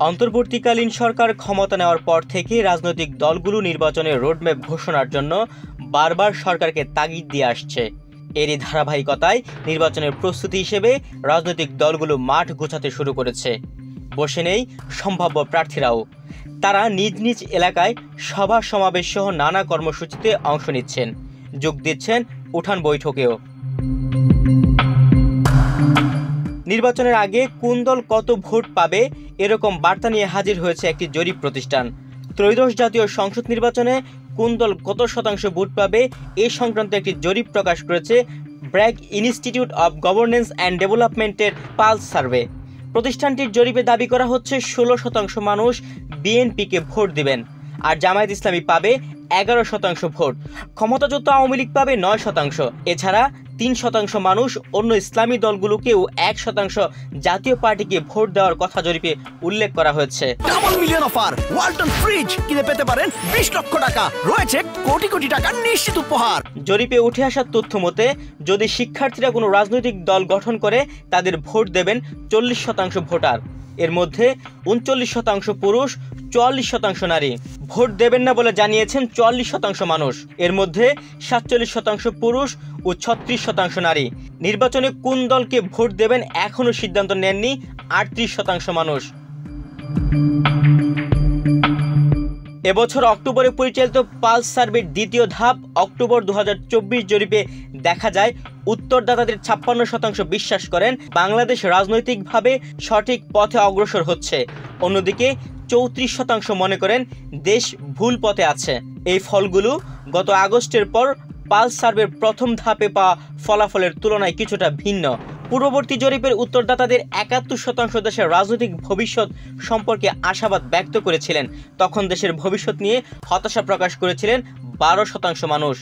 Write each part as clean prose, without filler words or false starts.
অন্তর্বর্তীকালীন সরকার ক্ষমতা নেওয়ার পর থেকে রাজনৈতিক দলগুলো নির্বাচনের রোডম্যাপ ঘোষণার জন্য বারবার সরকারকে তাগিদ দিয়ে আসছে। এরই ধারাবাহিকতায় নির্বাচনের প্রস্তুতি হিসেবে রাজনৈতিক দলগুলো মাঠ গোছাতে শুরু করেছে। বসে নেই সম্ভাব্য প্রার্থীরাও। তারা নিজ নিজ এলাকায় সভা সমাবেশ সহ নানা কর্মসূচিতে অংশ নিচ্ছেন, যোগ দিচ্ছেন উঠান বৈঠকেও। নির্বাচনের আগে কোন দল কত ভোট পাবে এরকম বার্তা নিয়ে হাজির হয়েছে একটি জরিপ প্রতিষ্ঠান। ত্রয়োদশ জাতীয় সংসদ নির্বাচনে কোন দল কত শতাংশ ভোট পাবে এ সংক্রান্ত একটি জরিপ প্রকাশ করেছে BRAC institute of governance and ডেভেলপমেন্টের পালস সার্ভে। প্রতিষ্ঠানটির জরিপে দাবি করা হচ্ছে 16% মানুষ বিএনপিকে ভোট দিবেন, আর জামায়াত ইসলামী পাবে 11% ভোট। ক্ষমতাচ্যুত আওয়ামী লীগ পাবে 9%। এছাড়া 3% মানুষ অন্য ইসলামী দলগুলোকেও 1% জাতীয় পার্টিকে ভোট দেওয়ার কথা জরিপে উল্লেখ করা হয়েছে। Double million offer, Walton fridge কিনে পেতে পারেন 20 লক্ষ টাকা, রয়েছে কোটি কোটি টাকার নিশ্চিত উপহার। জরিপে উঠে আসা তথ্য মতে যদি শিক্ষার্থীরা কোনো রাজনৈতিক দল গঠন করে তাদের ভোট দেবেন 40% ভোটার। এর মধ্যে 39% পুরুষ, 44% নারী। ভোট দেবেন না বলে জানিয়েছেন 44% মানুষ। এর মধ্যে 47% পুরুষ ও 36% নারী। নির্বাচনে কোন দলকে ভোট দেবেন এখনও সিদ্ধান্ত নেননি 38% মানুষ। এবছর অক্টোবরে পরিচালিত পালস সার্ভের দ্বিতীয় ধাপ অক্টোবর 2024 জরিপে দেখা যায় উত্তরদাতাদের 56% বিশ্বাস করেন বাংলাদেশ রাজনৈতিকভাবে সঠিক পথে অগ্রসর হচ্ছে। অন্যদিকে 34% মনে করেন দেশ ভুল পথে আছে। এই ফলগুলো গত আগস্টের পর পালস সার্ভের প্রথম ধাপে পাওয়া ফলাফলের তুলনায় কিছুটা ভিন্ন। পূর্ববর্তী জরিপের উত্তরদাতাদের 71% দেশের রাজনৈতিক ভবিষ্যৎ সম্পর্কে আশাবাদ ব্যক্ত করেছিলেন। তখন দেশের ভবিষ্যৎ নিয়ে হতাশা প্রকাশ করেছিলেন 12% মানুষ।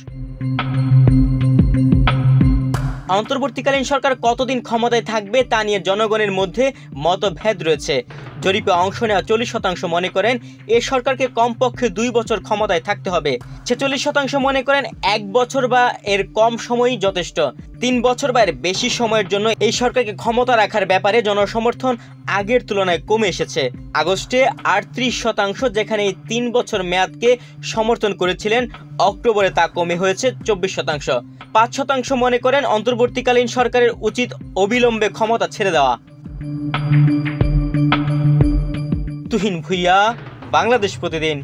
অন্তর্বর্তীকালীন সরকার কতদিন ক্ষমতায় থাকবে তা নিয়ে জনগণের মধ্যে মতভেদ রয়েছে। জরিপে অংশ নেওয়া 40% মনে করেন এ সরকারকে কমপক্ষে 2 বছর ক্ষমতায় থাকতে হবে। 46% মনে করেন 1 বছর বা এর কম সময়ই যথেষ্ট। 3 বছর বা এর বেশি সময়ের জন্য এই সরকারকে ক্ষমতা রাখার ব্যাপারে জনসমর্থন আগের তুলনায় কমে এসেছে। আগস্টে 38%, যেখানে এই 3 বছর মেয়াদকে সমর্থন করেছিলেন, অক্টোবরে তা কমে হয়েছে 24%। 5% মনে করেন অন্তর্বর্তীকালীন সরকারের উচিত অবিলম্বে ক্ষমতা ছেড়ে দেওয়া। তুহিন ভুইয়া, বাংলাদেশ প্রতিদিন।